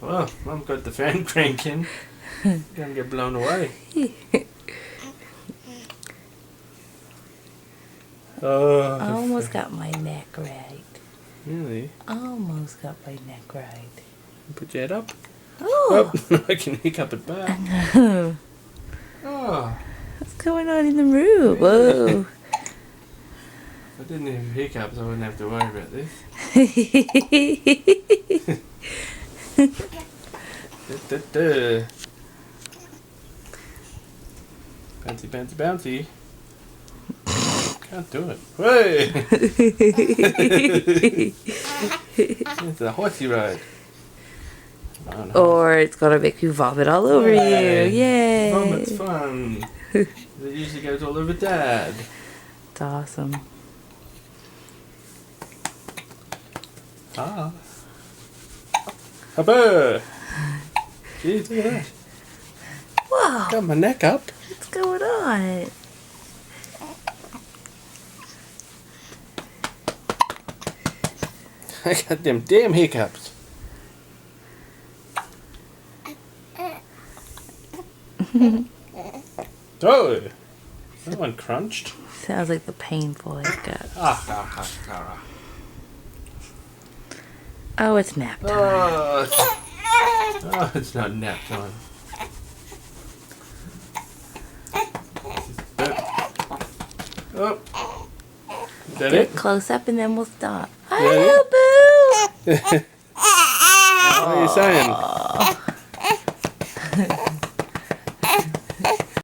Well, Mum got the fan cranking. Gonna get blown away. Oh, I almost got my neck right. really? Almost got my neck right. Put your head up. Oh! Oh, I can hiccup it back. Oh, What's going on in the room? Whoa. if I didn't have hiccups, I wouldn't have to worry about this. Da. Bouncy, bouncy, bouncy. Can't do it. Hey! It's a horsey ride. On, Or it's gonna make you vomit all over you. Yay! Vomit's fun. It usually goes all over Dad. It's awesome. Ah. Hubba! Jeez, look at that. Whoa! Got my neck up. What's going on? I got them damn hiccups. Oh! That one crunched. Sounds like the painful hiccup. Oh, it's nap time. Oh, it's not nap time. Oh. Is that Get it? close up and then we'll stop. Yeah, Hi, Boo! What are you saying?